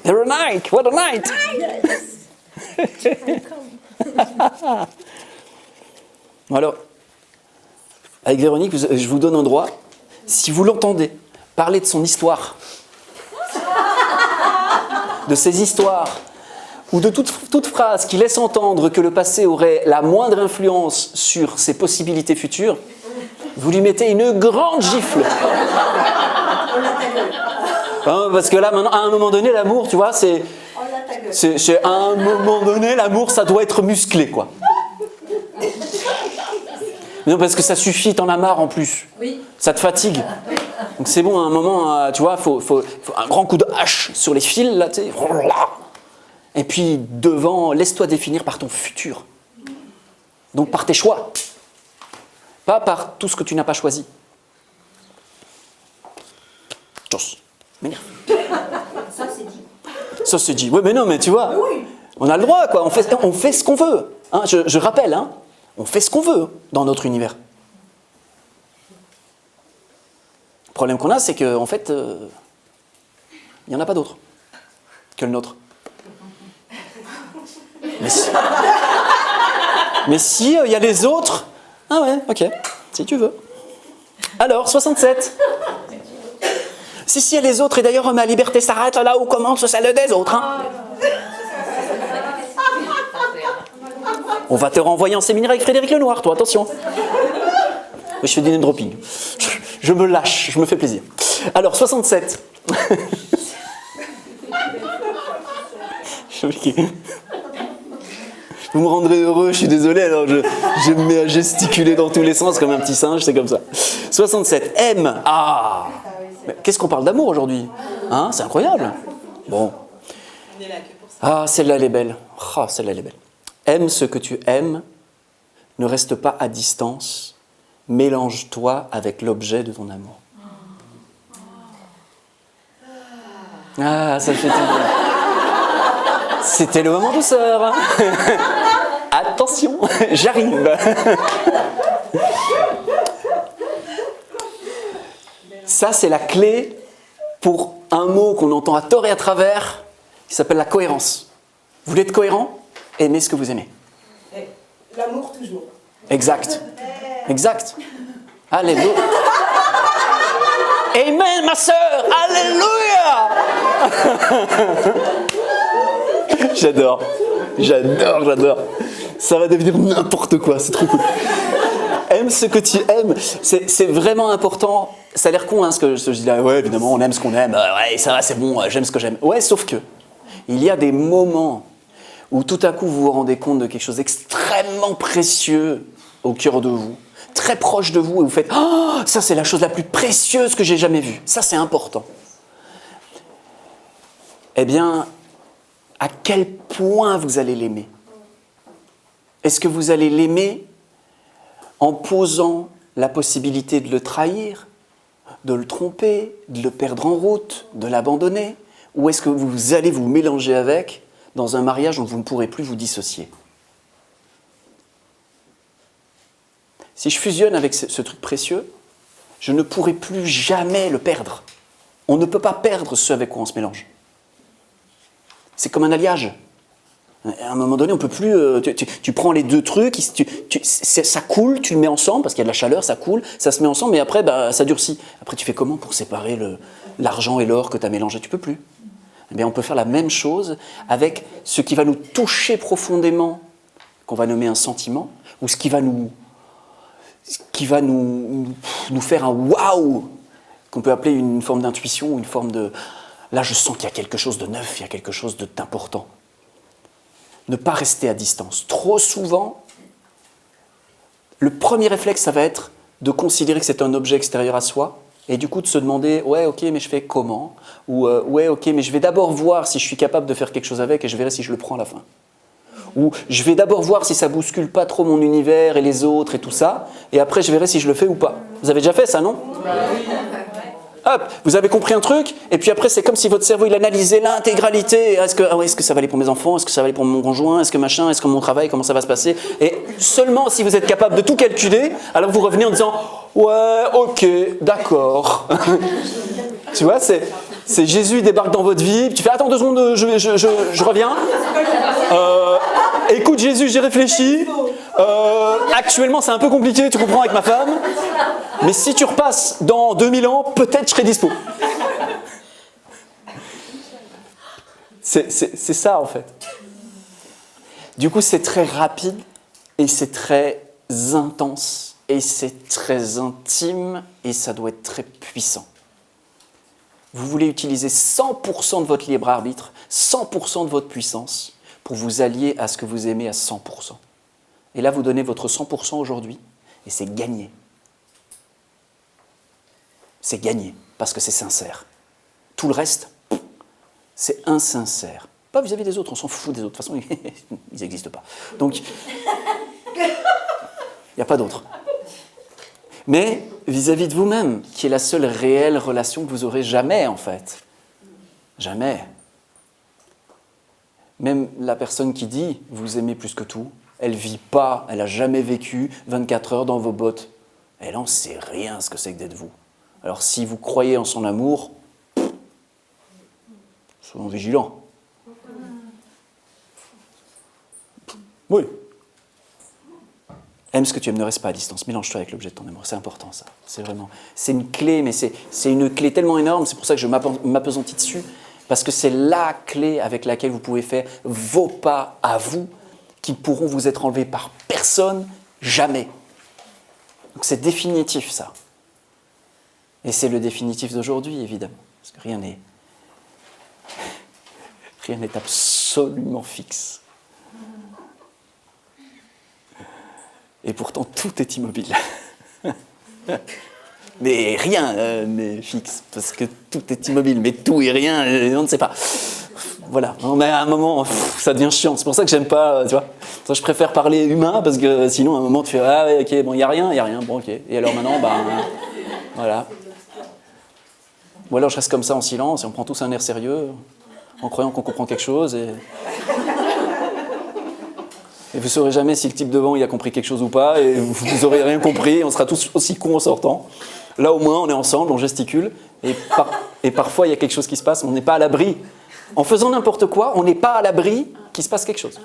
Véronique, what a night! Alors, avec Véronique, je vous donne un droit. Si vous l'entendez parler de son histoire, de ses histoires, ou de toute phrase qui laisse entendre que le passé aurait la moindre influence sur ses possibilités futures, vous lui mettez une grande gifle. Hein, parce que là, maintenant, à un moment donné, l'amour, tu vois, à un moment donné, l'amour, ça doit être musclé, quoi. Non, parce que ça suffit, t'en as marre en plus. Oui. Ça te fatigue. Donc c'est bon, à un moment, tu vois, faut un grand coup de hache sur les fils, là, tu sais. Et puis, devant, laisse-toi définir par ton futur. Donc par tes choix. Pas par tout ce que tu n'as pas choisi. Tchuss. M'énerve. Ça, c'est dit. Ça, c'est dit. Oui, mais non, mais tu vois, Oui. on a le droit, quoi. On fait ce qu'on veut. Hein, je rappelle, hein, on fait ce qu'on veut dans notre univers. Le problème qu'on a, c'est qu'en fait, il n'y en a pas d'autre que le nôtre. Mais si, il y a les autres. Ah ouais, ok, si tu veux. Alors, 67. Si, il y a les autres, et d'ailleurs, ma liberté s'arrête là où commence celle des autres. Hein. On va te renvoyer en séminaire avec Frédéric Lenoir, toi, attention. Je fais du name dropping. Je me lâche, je me fais plaisir. Alors, 67. Vous me rendrez heureux, je suis désolé, alors je me mets à gesticuler dans tous les sens comme un petit singe, c'est comme ça. 67. M. Ah, qu'est-ce qu'on parle d'amour aujourd'hui, hein, c'est incroyable. Bon. Ah, celle-là, elle est belle. Ah, celle-là, elle est belle. Aime ce que tu aimes, ne reste pas à distance, mélange-toi avec l'objet de ton amour. Ah, ça fait plaisir. C'était le moment douceur. Attention, j'arrive. Ça, c'est la clé pour un mot qu'on entend à tort et à travers, qui s'appelle la cohérence. Vous voulez être cohérent? Aimez ce que vous aimez. L'amour toujours. Exact. Exact. Alléluia. Amen, ma sœur. Alléluia. J'adore. Ça va devenir n'importe quoi, c'est trop cool. Aime ce que tu aimes. C'est vraiment important. Ça a l'air con, hein, ce que je dis là. Ouais, évidemment, on aime ce qu'on aime. Ouais, ça va, c'est bon, j'aime ce que j'aime. Ouais, sauf que il y a des moments où tout à coup vous vous rendez compte de quelque chose d'extrêmement précieux au cœur de vous, très proche de vous, et vous faites « Oh, ça c'est la chose la plus précieuse que j'ai jamais vue. Ça c'est important. » Eh bien, à quel point vous allez l'aimer? Est-ce que vous allez l'aimer en posant la possibilité de le trahir, de le tromper, de le perdre en route, de l'abandonner? Ou est-ce que vous allez vous mélanger avec dans un mariage dont vous ne pourrez plus vous dissocier? Si je fusionne avec ce truc précieux, je ne pourrai plus jamais le perdre. On ne peut pas perdre ce avec quoi on se mélange. C'est comme un alliage. À un moment donné, on ne peut plus... Tu prends les deux trucs, ça coule, tu le mets ensemble, parce qu'il y a de la chaleur, ça coule, ça se met ensemble, mais après, ça durcit. Après, tu fais comment pour séparer l'argent et l'or que tu as mélangé? Tu ne peux plus. Eh bien, on peut faire la même chose avec ce qui va nous toucher profondément, qu'on va nommer un sentiment, ou ce qui va nous faire un waouh, qu'on peut appeler une forme d'intuition, ou une forme de... Là, je sens qu'il y a quelque chose de neuf, il y a quelque chose d'important. Ne pas rester à distance. Trop souvent, le premier réflexe, ça va être de considérer que c'est un objet extérieur à soi, et du coup de se demander « Ouais, ok, mais je fais comment ?» ou « Ouais, ok, mais je vais d'abord voir si je suis capable de faire quelque chose avec, et je verrai si je le prends à la fin. » Ou « Je vais d'abord voir si ça bouscule pas trop mon univers et les autres et tout ça, et après je verrai si je le fais ou pas. » Vous avez déjà fait ça, non ? Hop, vous avez compris un truc, et puis après c'est comme si votre cerveau il analysait l'intégralité. Est-ce que ça va aller pour mes enfants? Est-ce que ça va aller pour mon conjoint? Est-ce que machin? Est-ce que mon travail? Comment ça va se passer? Et seulement si vous êtes capable de tout calculer, alors vous revenez en disant « Ouais, ok, d'accord. » Tu vois, C'est Jésus débarque dans votre vie, tu fais attends 2 secondes, je reviens. Écoute Jésus, j'ai réfléchi. Actuellement c'est un peu compliqué, tu comprends, avec ma femme. Mais si tu repasses dans 2000 ans, peut-être je serai dispo. C'est ça en fait. Du coup c'est très rapide et c'est très intense et c'est très intime et ça doit être très puissant. Vous voulez utiliser 100% de votre libre arbitre, 100% de votre puissance pour vous allier à ce que vous aimez à 100%. Et là, vous donnez votre 100% aujourd'hui et c'est gagné. C'est gagné parce que c'est sincère. Tout le reste, c'est insincère. Pas vis-à-vis des autres, on s'en fout des autres. De toute façon, ils n'existent pas. Donc, il n'y a pas d'autre. Mais vis-à-vis de vous-même, qui est la seule réelle relation que vous aurez jamais, en fait. Jamais. Même la personne qui dit « vous aimez plus que tout », elle ne vit pas, elle n'a jamais vécu 24 heures dans vos bottes. Elle n'en sait rien ce que c'est que d'être vous. Alors si vous croyez en son amour, soyons vigilants. Oui. Aime ce que tu aimes, ne reste pas à distance. Mélange-toi avec l'objet de ton amour. C'est important, ça. C'est une clé, mais c'est une clé tellement énorme. C'est pour ça que je m'appesantis dessus. Parce que c'est la clé avec laquelle vous pouvez faire vos pas à vous qui ne pourront vous être enlevés par personne, jamais. Donc c'est définitif, ça. Et c'est le définitif d'aujourd'hui, évidemment. Parce que rien n'est absolument fixe. Et pourtant, tout est immobile. Mais rien n'est fixe, parce que tout est immobile. Mais tout et rien, on ne sait pas. Voilà, mais à un moment, ça devient chiant. C'est pour ça que j'aime pas, tu vois. Ça, je préfère parler humain, parce que sinon, à un moment, tu fais « Ah ouais, ok, bon, il n'y a rien, bon, ok. » Et alors maintenant, voilà. Ou alors je reste comme ça en silence, et on prend tous un air sérieux, en croyant qu'on comprend quelque chose, et vous ne saurez jamais si le type devant il a compris quelque chose ou pas, et vous n'aurez rien compris, et on sera tous aussi cons en sortant. Là au moins on est ensemble, on gesticule, et parfois il y a quelque chose qui se passe, on n'est pas à l'abri. En faisant n'importe quoi, on n'est pas à l'abri qu'il se passe quelque chose.